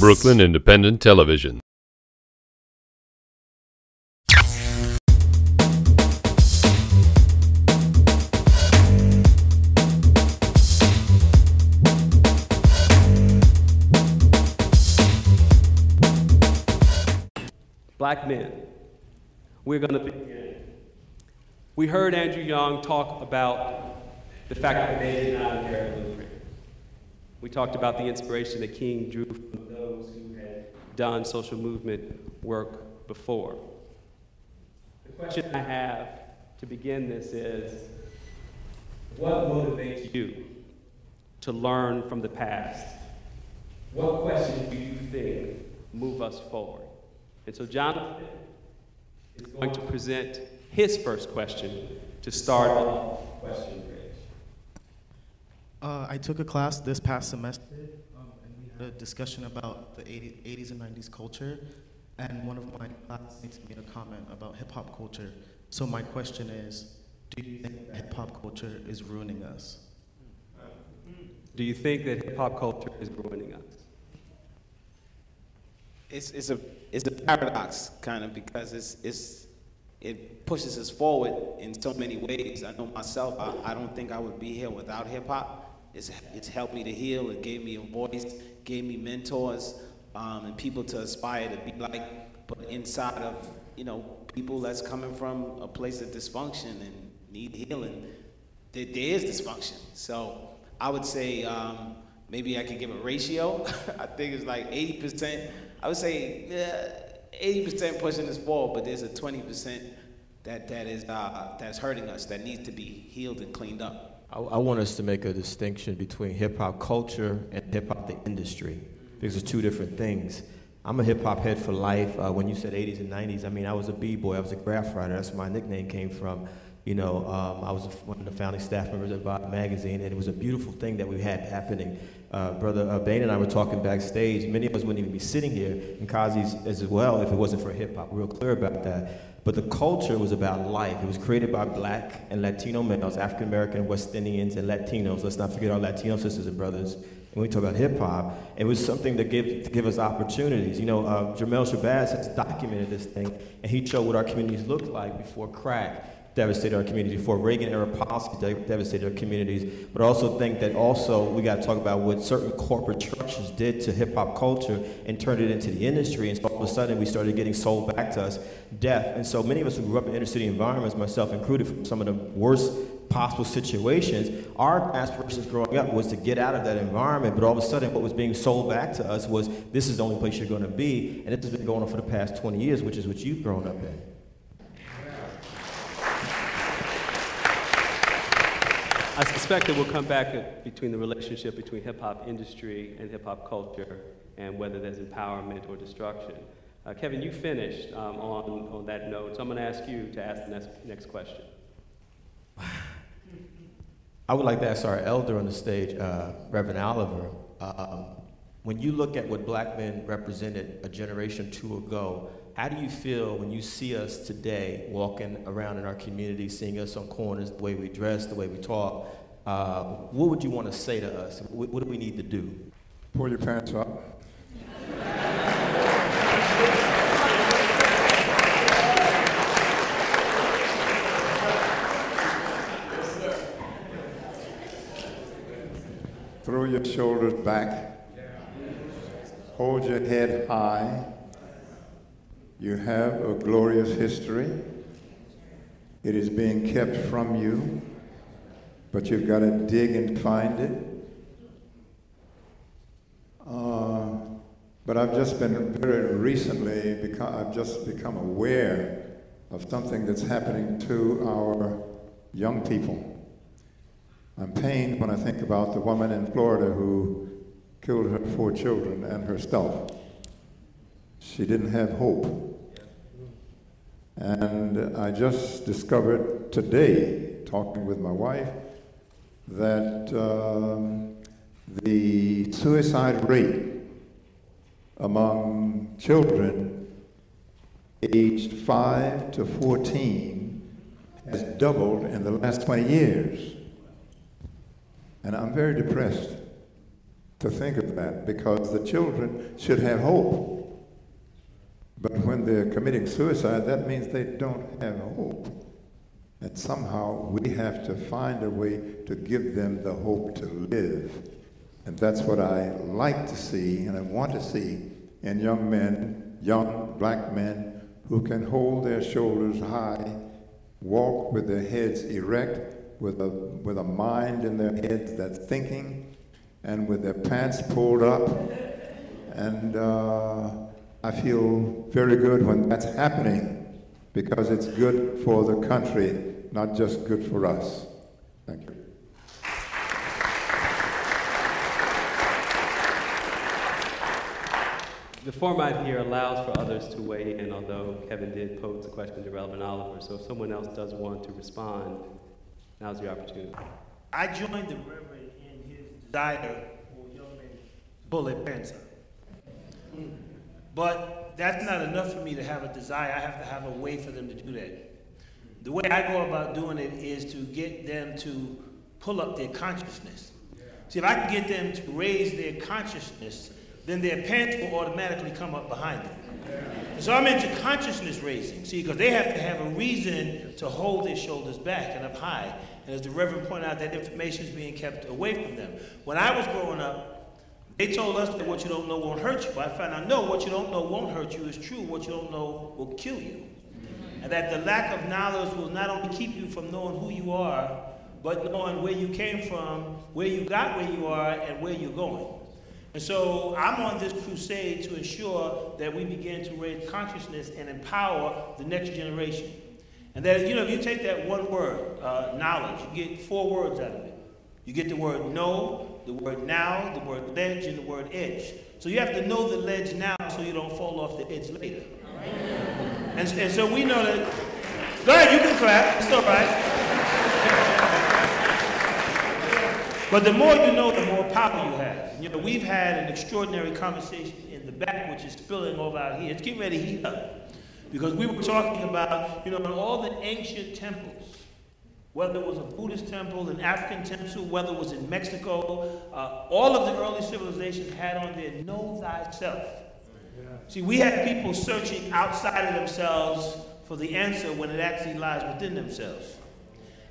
Brooklyn Independent Television. Black men, we're going to begin. We heard Andrew Young talk about the fact that man did not inherit a blueprint. We talked about the inspiration that King drew from those who had done social movement work before. The question I have to begin this is, what motivates you to learn from the past? What questions do you think move us forward? And so Jonathan is going to present his first question to start off question range. I took a class this past semester, and we had a discussion about the 80s and 90s culture, and one of my classmates made a comment about hip-hop culture. So my question is, do you think that hip-hop culture is ruining us? Do you think that hip-hop culture is ruining us? It's a paradox, kind of, because it pushes us forward in so many ways. I know myself, I don't think I would be here without hip-hop. It's helped me to heal. It gave me a voice, gave me mentors, and people to aspire to be like. But inside of, people that's coming from a place of dysfunction and need healing, there is dysfunction. So I would say maybe I could give a ratio. I think it's like 80%. I would say 80% pushing us forward, but there's a 20% that's hurting us, that needs to be healed and cleaned up. I want us to make a distinction between hip-hop culture and hip-hop the industry, because it's two different things. I'm a hip-hop head for life. When you said 80s and 90s, I mean, I was a b-boy, I was a graph writer, that's where my nickname came from. I was one of the founding staff members of Vibe magazine, and it was a beautiful thing that we had happening. Brother Bain and I were talking backstage. Many of us wouldn't even be sitting here, and Kazi's as well, if it wasn't for hip-hop. We're real clear about that. But the culture was about life. It was created by Black and Latino males, African American, West Indians, and Latinos. Let's not forget our Latino sisters and brothers. When we talk about hip-hop, it was something to give us opportunities. Jamel Shabazz has documented this thing, and he showed what our communities looked like before crack devastated our community, before Reagan-era policies devastated our communities. But I also think that we got to talk about what certain corporate structures did to hip-hop culture and turned it into the industry. And so all of a sudden, we started getting sold back to us deaf. And so many of us who grew up in inner-city environments, myself included, from some of the worst possible situations, our aspirations growing up was to get out of that environment, but all of a sudden what was being sold back to us was, this is the only place you're going to be, and this has been going on for the past 20 years, which is what you've grown up in. I suspect that we'll come back between the relationship between hip-hop industry and hip-hop culture and whether there's empowerment or destruction. Kevin, you finished on that note, so I'm going to ask you to ask the next question. I would like to ask our elder on the stage, Reverend Oliver, when you look at what Black men represented a generation or two ago, how do you feel when you see us today walking around in our community, seeing us on corners, the way we dress, the way we talk? What would you want to say to us? What do we need to do? Pull your pants up. Throw your shoulders back. Hold your head high. You have a glorious history. It is being kept from you, but you've got to dig and find it. But I've just been very recently, I've just become aware of something that's happening to our young people. I'm pained when I think about the woman in Florida who killed her 4 children and herself. She didn't have hope. And I just discovered today, talking with my wife, that the suicide rate among children aged 5 to 14 has doubled in the last 20 years. And I'm very depressed. to think of that, because the children should have hope. But when they're committing suicide, that means they don't have hope. And somehow we have to find a way to give them the hope to live. And that's what I like to see, and I want to see in young men, young black men, who can hold their shoulders high, walk with their heads erect, with a mind in their heads that's thinking, and with their pants pulled up. And I feel very good when that's happening, because it's good for the country, not just good for us. Thank you. The format here allows for others to weigh in, although Kevin did pose the question to Relevant Oliver. So if someone else does want to respond, now's your opportunity. I joined the Reverend in his desire for young men to pull their pants up. But that's not enough for me to have a desire. I have to have a way for them to do that. The way I go about doing it is to get them to pull up their consciousness. See, if I can get them to raise their consciousness, then their pants will automatically come up behind them. And so I'm into consciousness raising, see, because they have to have a reason to hold their shoulders back and up high. And as the Reverend pointed out, that information is being kept away from them. When I was growing up, they told us that what you don't know won't hurt you. But I found out, no, what you don't know won't hurt you is true. What you don't know will kill you. And that the lack of knowledge will not only keep you from knowing who you are, but knowing where you came from, where you got where you are, and where you're going. And so I'm on this crusade to ensure that we begin to raise consciousness and empower the next generation. And that, you know, if you take that one word, knowledge, you get 4 words out of it. You get the word know, the word now, the word ledge, and the word edge. So you have to know the ledge now so you don't fall off the edge later. And so we know that, go ahead, you can clap, it's all right. But the more you know, the more power you have. You know, we've had an extraordinary conversation in the back, which is spilling over out here. It's getting ready to heat up. Because we were talking about, you know, in all the ancient temples, whether it was a Buddhist temple, an African temple, whether it was in Mexico, all of the early civilizations had on there, know thyself. Yeah. See, we had people searching outside of themselves for the answer when it actually lies within themselves.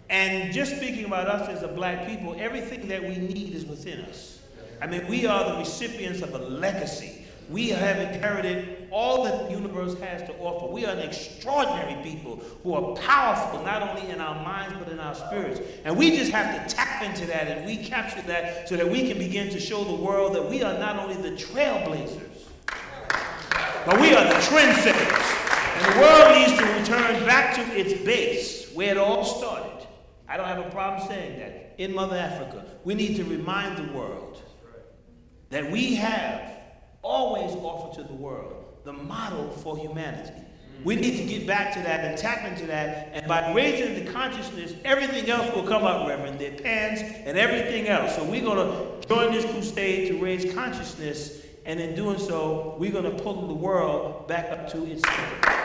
And just speaking about us as a black people, everything that we need is within us. I mean, we are the recipients of a legacy. We have inherited all that the universe has to offer. We are an extraordinary people who are powerful, not only in our minds, but in our spirits. And we just have to tap into that and recapture that so that we can begin to show the world that we are not only the trailblazers, but we are the trendsetters. And the world needs to return back to its base, where it all started. I don't have a problem saying that. In Mother Africa, we need to remind the world that we have always offered to the world the model for humanity. We need to get back to that and tap into that, and by raising the consciousness, everything else will come up, Reverend, their pants and everything else. So we're going to join this crusade to raise consciousness, and in doing so, we're going to pull the world back up to its center.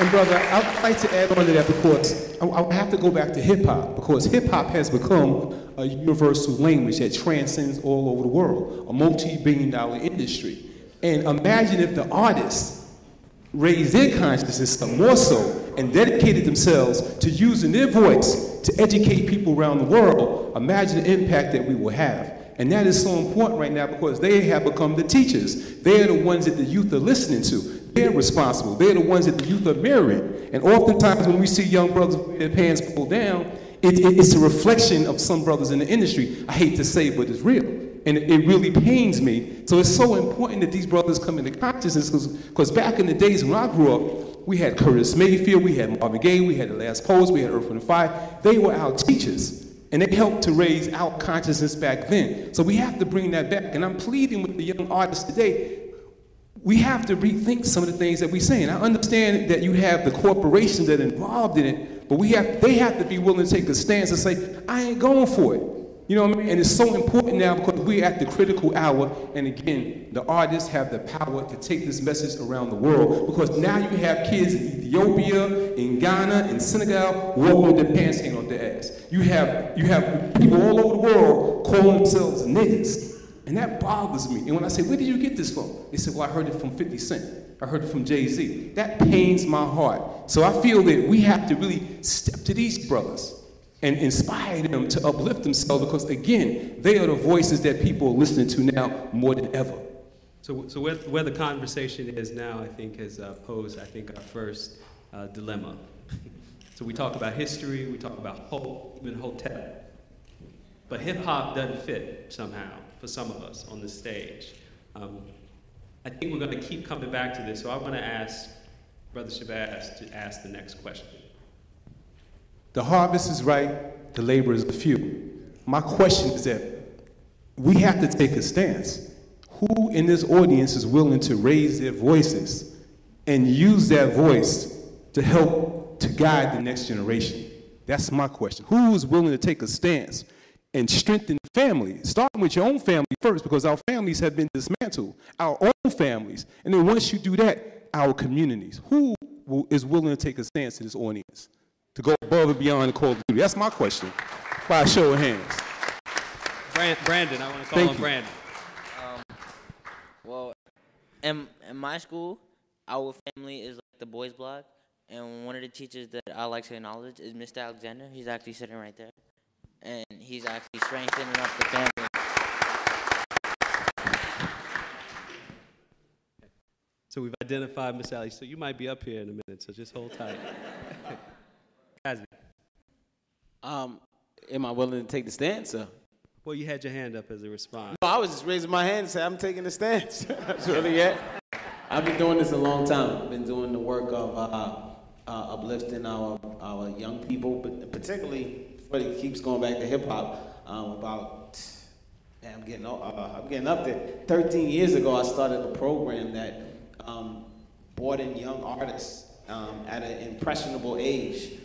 And brother, I'd like to add on to that because I have to go back to hip-hop, because hip-hop has become a universal language that transcends all over the world, a multi-billion-dollar industry. And imagine if the artists raised their consciousness some more so and dedicated themselves to using their voice to educate people around the world. Imagine the impact that we will have. And that is so important right now because they have become the teachers. They are the ones that the youth are listening to. They're responsible. They're the ones that the youth are mirroring. And oftentimes when we see young brothers with their pants pulled down, it's a reflection of some brothers in the industry. I hate to say it, but it's real. And it really pains me. So it's so important that these brothers come into consciousness because back in the days when I grew up, we had Curtis Mayfield, we had Marvin Gaye, we had The Last Poets, we had Earth, Wind & Fire. They were our teachers. And they helped to raise our consciousness back then. So we have to bring that back. And I'm pleading with the young artists today, we have to rethink some of the things that we say. And I understand that you have the corporations that are involved in it, but they have to be willing to take a stance and say, I ain't going for it. You know what I mean? And it's so important now because we're at the critical hour. And again, the artists have the power to take this message around the world because now you have kids in Ethiopia, in Ghana, in Senegal, walking with their pants hanging off their ass. You have people all over the world calling themselves niggas. And that bothers me. And when I say, where did you get this from? They said, well, I heard it from 50 Cent. I heard it from Jay-Z. That pains my heart. So I feel that we have to really step to these brothers and inspire them to uplift themselves because, again, they are the voices that people are listening to now more than ever. So where the conversation is now, I think, has posed, I think, our first dilemma. So we talk about history, we talk about hope, even hotep. But hip-hop doesn't fit somehow for some of us on the stage. I think we're going to keep coming back to this, so I want to ask Brother Shabazz to ask the next question. The harvest is ripe, the laborers are few. My question is that we have to take a stance. Who in this audience is willing to raise their voices and use that voice to help to guide the next generation? That's my question. Who is willing to take a stance and strengthen family, starting with your own family first, because our families have been dismantled, our own families. And then once you do that, our communities. Who is willing to take a stance in this audience to go above and beyond the call of duty? That's my question, by a show of hands. Brandon, I want to call on Brandon. Well, in my school, our family is like the boys' block, and one of the teachers that I like to acknowledge is Mr. Alexander. He's actually sitting right there. And he's actually strengthening up the family. So we've identified Miss Allie. So you might be up here in a minute, so just hold tight. Kazmi. Am I willing to take the stance? Well, you had your hand up as a response. No, I was just raising my hand and saying I'm taking the stance. That's really it. I've been doing this a long time. I've been doing the work of uplifting our young people, but particularly, but it keeps going back to hip hop. I'm getting up there. 13 years ago, I started a program that brought in young artists at an impressionable age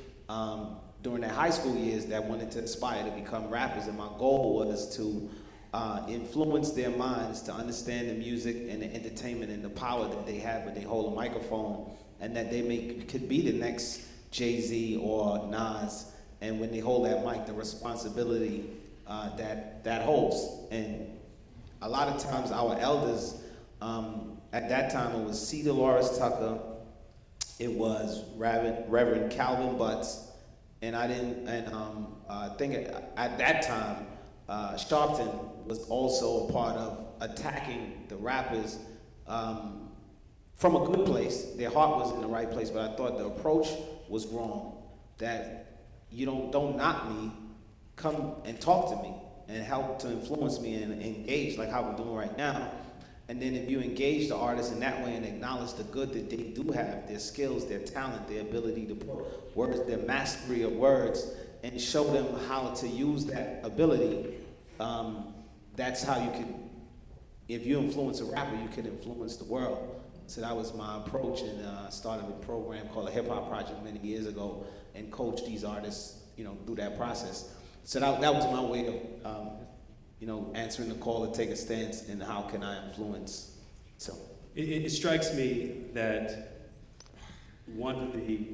during their high school years that wanted to aspire to become rappers. And my goal was to influence their minds to understand the music and the entertainment and the power that they have when they hold a microphone, and that they could be the next Jay-Z or Nas. And when they hold that mic, the responsibility that holds. And a lot of times our elders, at that time it was C. Dolores Tucker, it was Reverend Calvin Butts, and I think at that time, Sharpton was also a part of attacking the rappers from a good place. Their heart was in the right place, but I thought the approach was wrong. That you don't knock me, come and talk to me and help to influence me and engage like how we're doing right now. And then if you engage the artists in that way and acknowledge the good that they do have, their skills, their talent, their ability to put words, their mastery of words, and show them how to use that ability, that's how you can, if you influence a rapper, you can influence the world. So that was my approach, and started a program called the Hip Hop Project many years ago, and coached these artists, through that process. So that was my way of, answering the call to take a stance, and how can I influence. So it strikes me that one of the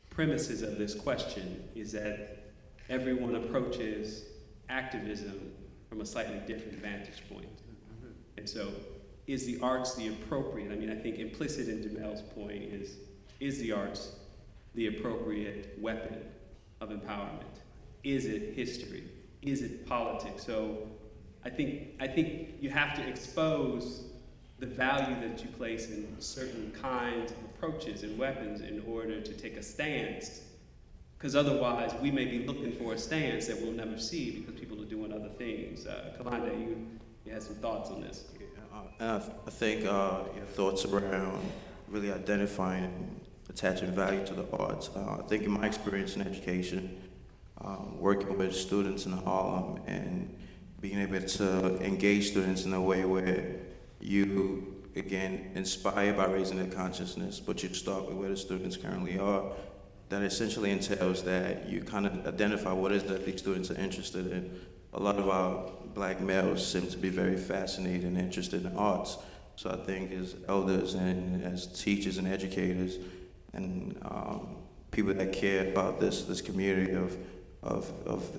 premises of this question is that everyone approaches activism from a slightly different vantage point. And so, is the arts the appropriate? I mean, I think implicit in Jamel's point is the arts the appropriate weapon of empowerment? Is it history? Is it politics? So I think you have to expose the value that you place in certain kinds of approaches and weapons in order to take a stance, because otherwise we may be looking for a stance that we'll never see because people are doing other things. Kalanda, you had some thoughts on this. I think your thoughts around really identifying and attaching value to the arts. I think in my experience in education, working with students in Harlem and being able to engage students in a way where you, again, inspire by raising their consciousness, but you start with where the students currently are. That essentially entails that you kind of identify what it is that these students are interested in. A lot of our black males seem to be very fascinated and interested in arts. So I think as elders and as teachers and educators and people that care about this community of of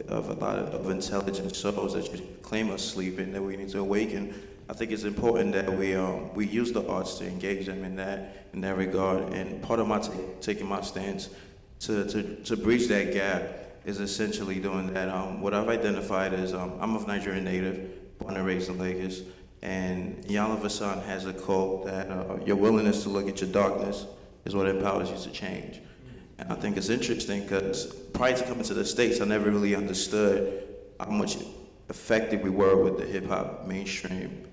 a lot of intelligent souls that you claim are sleeping that we need to awaken. I think it's important that we use the arts to engage them in that regard. And part of my taking my stance to bridge that gap is essentially doing that. What I've identified is I'm of Nigerian native, born and raised in Lagos, and Yala Vasan has a quote that your willingness to look at your darkness is what empowers you to change. And I think it's interesting because prior to coming to the States, I never really understood how much effective we were with the hip-hop mainstream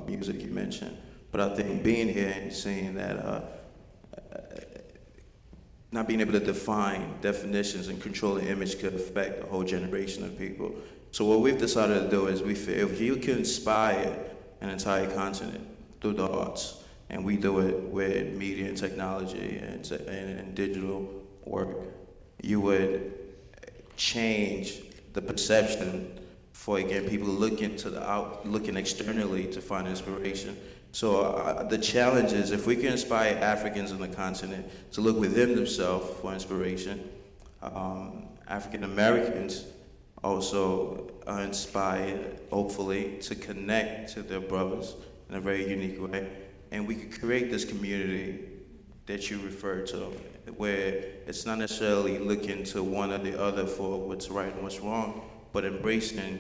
music you mentioned. But I think being here and seeing that not being able to define definitions and control the image could affect a whole generation of people. So what we've decided to do is we feel if you can inspire an entire continent through the arts, and we do it with media and technology and digital work, you would change the perception for, again, people looking externally to find inspiration. So the challenge is if we can inspire Africans on the continent to look within themselves for inspiration, African Americans also are inspired, hopefully, to connect to their brothers in a very unique way. And we could create this community that you referred to, where it's not necessarily looking to one or the other for what's right and what's wrong, but embracing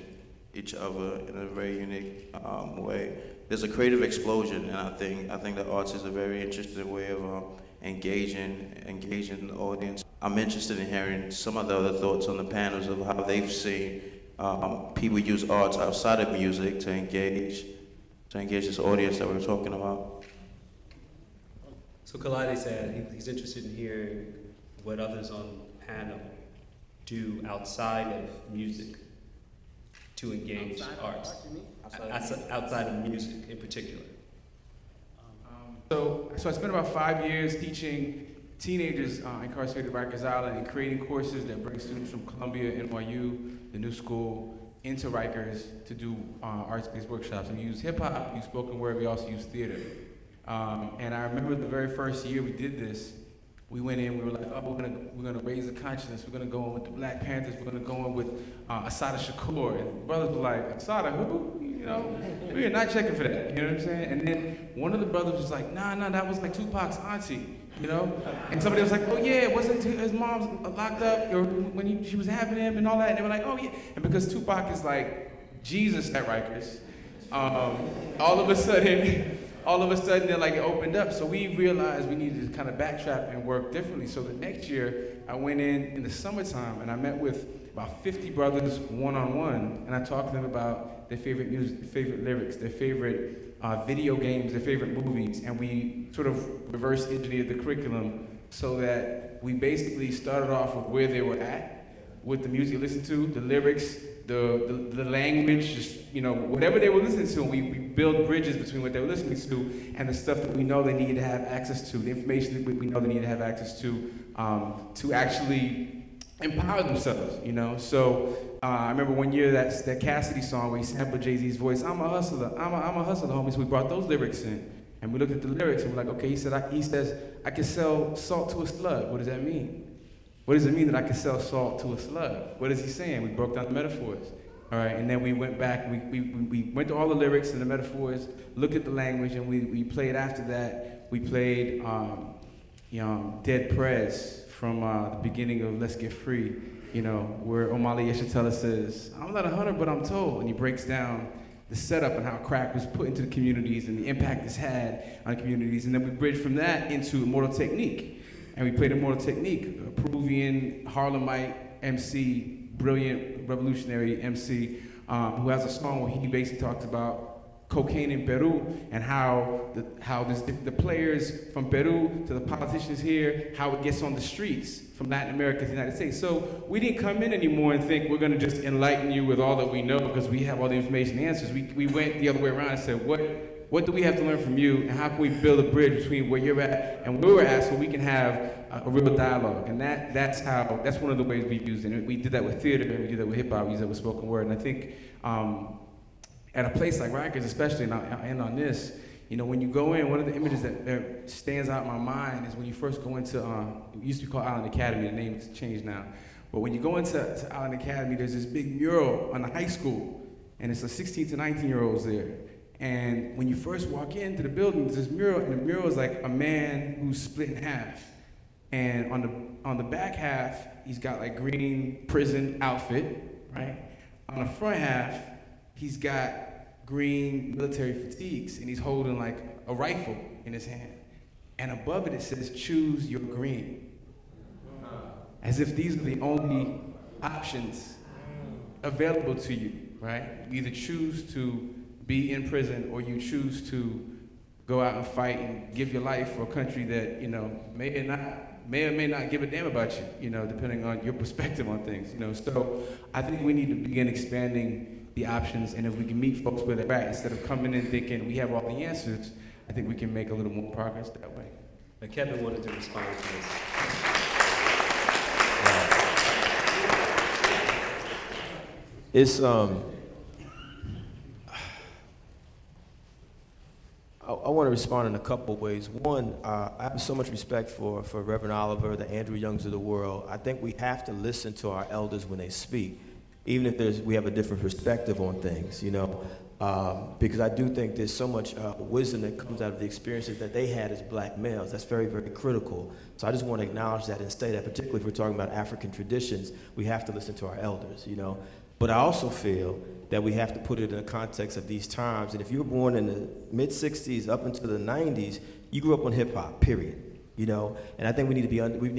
each other in a very unique way. There's a creative explosion, and I think the arts is a very interesting way of engaging the audience. I'm interested in hearing some of the other thoughts on the panels of how they've seen people use arts outside of music to engage this audience that we're talking about. So Kaladi said he's interested in hearing what others on the panel do outside of music to engage arts. Outside of music in particular. So I spent about 5 years teaching teenagers incarcerated at Rikers Island and creating courses that bring students from Columbia, NYU, the New School, into Rikers to do arts-based workshops. And we use hip-hop, we use spoken word, we also use theater. And I remember the very first year we did this, we went in, we were like, oh, we're gonna raise the consciousness, we're gonna go in with the Black Panthers, we're gonna go in with Assata Shakur. And the brothers were like, Assata, who? You know, we are not checking for that, you know what I'm saying? And then one of the brothers was like, nah, that was like Tupac's auntie, you know? And somebody was like, oh yeah, wasn't his mom locked up or when she was having him and all that? And they were like, oh yeah. And because Tupac is like Jesus at Rikers, all of a sudden they're like, it opened up. So we realized we needed to kind of backtrack and work differently. So the next year, I went in the summertime and I met with about 50 brothers one-on-one, and I talked to them about their favorite music, their favorite lyrics, their favorite video games, their favorite movies, and we sort of reverse engineered the curriculum so that we basically started off with where they were at, with the music they listened to, the lyrics, the language, just, you know, whatever they were listening to, and we build bridges between what they were listening to and the stuff that we know they need to have access to, the information that we know they need to have access to actually empower themselves, you know? So I remember one year that Cassidy song where he sampled Jay-Z's voice, I'm a hustler, I'm a hustler, homie. So we brought those lyrics in, and we looked at the lyrics and we're like, okay, he says, I can sell salt to a slug. What does that mean? What does it mean that I can sell salt to a slug? What is he saying? We broke down the metaphors. All right, and then we went back, we went to all the lyrics and the metaphors, looked at the language, and we played after that. We played Dead Prez from the beginning of Let's Get Free, you know, where Omali Yeshatella says, I'm not a hunter, but I'm told. And he breaks down the setup and how crack was put into the communities and the impact it's had on communities. And then we bridged from that into Immortal Technique. And we played Immortal Technique, a Peruvian Harlemite MC, brilliant revolutionary MC, who has a song where he basically talks about cocaine in Peru and how the players from Peru to the politicians here, how it gets on the streets from Latin America to the United States. So we didn't come in anymore and think we're going to just enlighten you with all that we know because we have all the information and answers. We went the other way around and said, what do we have to learn from you, and how can we build a bridge between where you're at and where we're at so we can have a real dialogue? And that's one of the ways we've used it. We did that with theater, and we did that with hip hop, we did that with spoken word. And I think at a place like Rikers, especially, and I'll end on this, you know, when you go in, one of the images that stands out in my mind is when you first go into, it used to be called Island Academy, the name's changed now, But when you go into Allen Academy, there's this big mural on the high school, and it's a 16 to 19-year-olds there. And when you first walk into the building, there's this mural, and the mural is like a man who's split in half. And on the back half, he's got like green prison outfit, right? On the front half, he's got green military fatigues, and he's holding like a rifle in his hand. And above it, it says, "Choose your green." As if these are the only options available to you, right? You either choose to be in prison or you choose to go out and fight and give your life for a country that, you know, may or may not give a damn about you, you know, depending on your perspective on things, you know. So I think we need to begin expanding the options, and if we can meet folks where they're at, instead of coming in thinking we have all the answers, I think we can make a little more progress that way. But Kevin wanted to respond to this. It's I want to respond in a couple of ways. One, I have so much respect for Reverend Oliver, the Andrew Youngs of the world. I think we have to listen to our elders when they speak, even if we have a different perspective on things, you know, because I do think there's so much wisdom that comes out of the experiences that they had as black males. That's very, very critical. So I just want to acknowledge that and say that, particularly if we're talking about African traditions, we have to listen to our elders, you know. But I also feel that we have to put it in the context of these times. And if you were born in the mid-'60s up into the 90s, you grew up on hip-hop, period. You know? And I think we need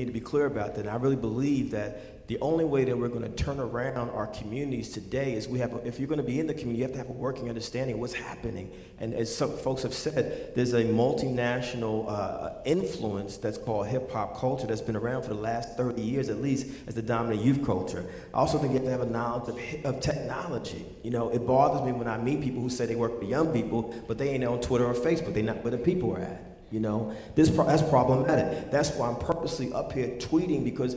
to be clear about that. And I really believe that the only way that we're going to turn around our communities today is if you're going to be in the community, you have to have a working understanding of what's happening. And as some folks have said, there's a multinational influence that's called hip-hop culture that's been around for the last 30 years at least as the dominant youth culture. I also think you have to have a knowledge of technology. You know, it bothers me when I meet people who say they work for young people, but they ain't on Twitter or Facebook. They're not where the people are at. You know, that's problematic. That's why I'm purposely up here tweeting, because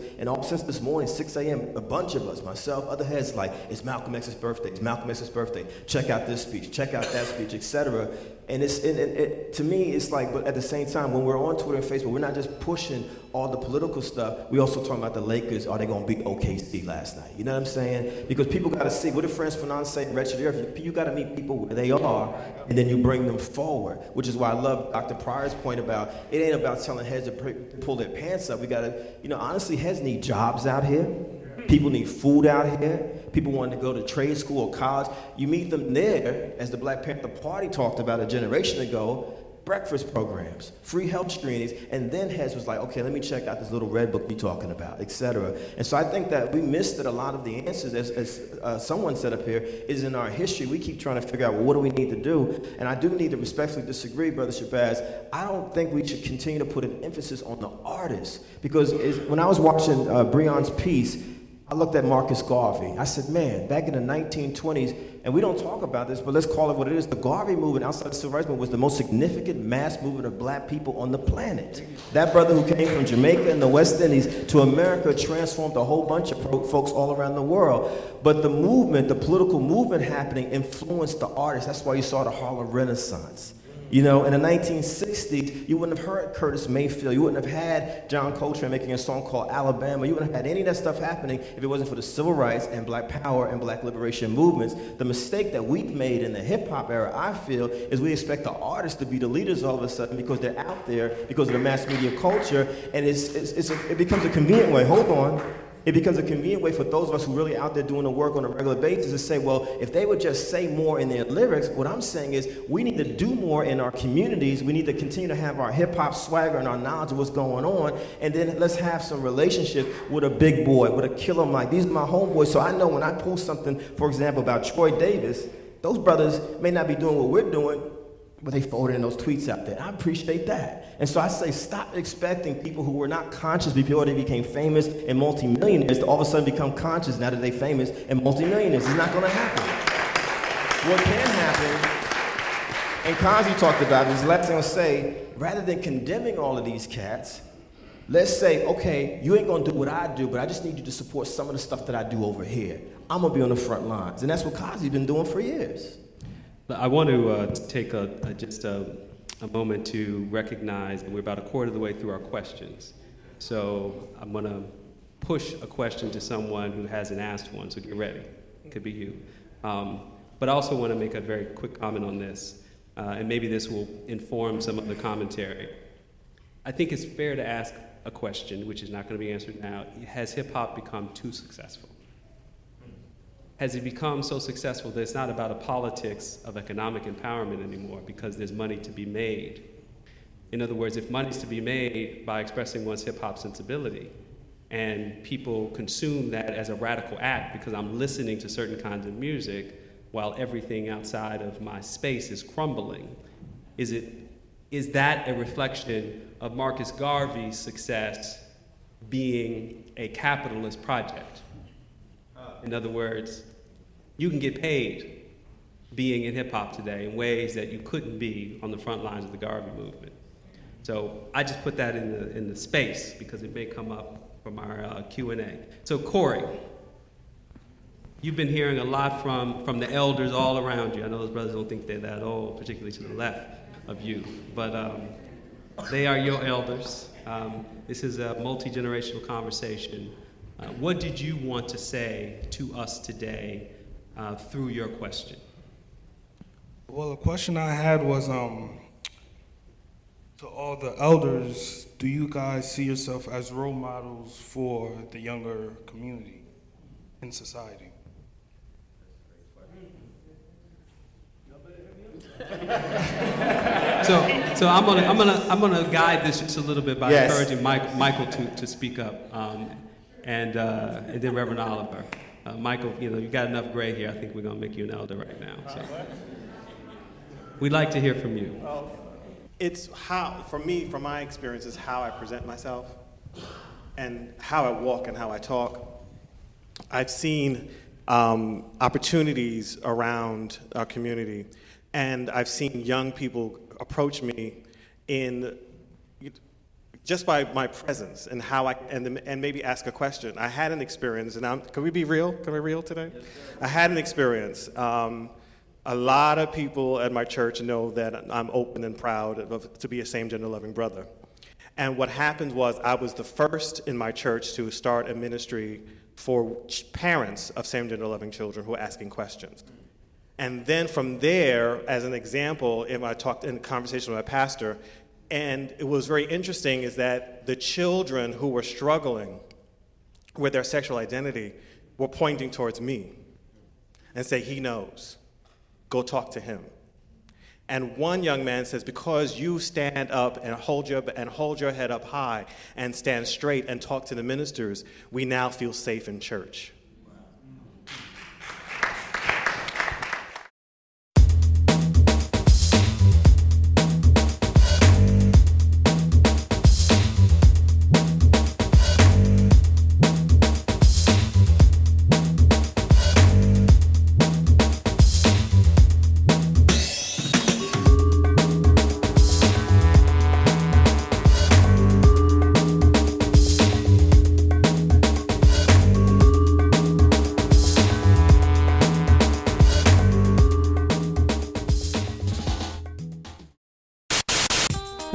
since this morning, 6 a.m., a bunch of us, myself, other heads, like, it's Malcolm X's birthday, it's Malcolm X's birthday, check out this speech, check out that speech, etc. And to me, it's like, but at the same time, when we're on Twitter and Facebook, we're not just pushing all the political stuff. We also talking about the Lakers. Are they going to beat OKC last night? You know what I'm saying? Because people got to see, what did Franz Fanon say, Wretched Earth? You got to meet people where they are, and then you bring them forward, which is why I love Dr. Pryor's point about, it ain't about telling heads to pull their pants up. We got to, you know, honestly, heads need jobs out here. People need food out here. People want to go to trade school or college. You meet them there, as the Black Panther Party talked about a generation ago, breakfast programs, free health screenings, and then heads was like, okay, let me check out this little red book you're talking about, etc. And so I think that we missed that a lot of the answers, as someone said up here, is in our history. We keep trying to figure out, well, what do we need to do? And I do need to respectfully disagree, Brother Shabazz. I don't think we should continue to put an emphasis on the artists, because when I was watching Breon's piece, I looked at Marcus Garvey. I said, man, back in the 1920s, and we don't talk about this, but let's call it what it is. The Garvey movement outside the Civil Rights Movement was the most significant mass movement of black people on the planet. That brother who came from Jamaica and the West Indies to America transformed a whole bunch of folks all around the world. But the movement, the political movement happening, influenced the artists. That's why you saw the Harlem Renaissance. You know, in the 1960s, you wouldn't have heard Curtis Mayfield. You wouldn't have had John Coltrane making a song called Alabama. You wouldn't have had any of that stuff happening if it wasn't for the civil rights and black power and black liberation movements. The mistake that we've made in the hip-hop era, I feel, is we expect the artists to be the leaders all of a sudden because they're out there, because of the mass media culture, and it becomes a convenient way. Hold on. It becomes a convenient way for those of us who are really out there doing the work on a regular basis to say, well, if they would just say more in their lyrics, what I'm saying is we need to do more in our communities. We need to continue to have our hip-hop swagger and our knowledge of what's going on, and then let's have some relationship with a big boy, with a Killer Mike. These are my homeboys, so I know when I post something, for example, about Troy Davis, those brothers may not be doing what we're doing, but they forwarding those tweets out there. I appreciate that. And so I say, stop expecting people who were not conscious before they became famous and multimillionaires to all of a sudden become conscious now that they're famous and multimillionaires. It's not gonna happen. What can happen, and Kazi talked about it, is last thing I'll say, rather than condemning all of these cats, let's say, okay, you ain't gonna do what I do, but I just need you to support some of the stuff that I do over here. I'm gonna be on the front lines. And that's what Kazi's been doing for years. I want to take just a moment to recognize that we're about a quarter of the way through our questions. So I'm going to push a question to someone who hasn't asked one, so get ready. It could be you. But I also want to make a very quick comment on this, and maybe this will inform some of the commentary. I think it's fair to ask a question, which is not going to be answered now. Has hip-hop become too successful? Has it become so successful that it's not about a politics of economic empowerment anymore because there's money to be made? In other words, if money's to be made by expressing one's hip-hop sensibility, and people consume that as a radical act because I'm listening to certain kinds of music while everything outside of my space is crumbling, is that a reflection of Marcus Garvey's success being a capitalist project? In other words, you can get paid being in hip-hop today in ways that you couldn't be on the front lines of the Garvey movement. So I just put that in the space because it may come up from our Q&A. So Corey, you've been hearing a lot from the elders all around you. I know those brothers don't think they're that old, particularly to the left of you, but they are your elders. This is a multi-generational conversation. What did you want to say to us today through your question? Well, the question I had was, to all the elders, do you guys see yourself as role models for the younger community in society? So I'm gonna guide this just a little bit by encouraging Michael to speak up, and then Reverend Oliver. Michael, you got enough gray here. I think we're gonna make you an elder right now. So we'd like to hear from you. It's how, for me, from my experience, is how I present myself and how I walk and how I talk. I've seen opportunities around our community, and I've seen young people approach me just by my presence and how and maybe ask a question. I had an experience, and can we be real? Can we be real today? Yes, I had an experience. A lot of people at my church know that I'm open and proud to be a same-gender loving brother. And what happened was I was the first in my church to start a ministry for parents of same-gender loving children who are asking questions. And then from there, as an example, I talked in a conversation with my pastor, and it was very interesting is that the children who were struggling with their sexual identity were pointing towards me and say, he knows. Go talk to him. And one young man says, because you stand up and hold your head up high and stand straight and talk to the ministers, we now feel safe in church.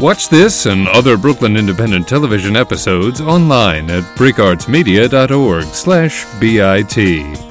Watch this and other Brooklyn Independent Television episodes online at breakartsmedia.org/BIT.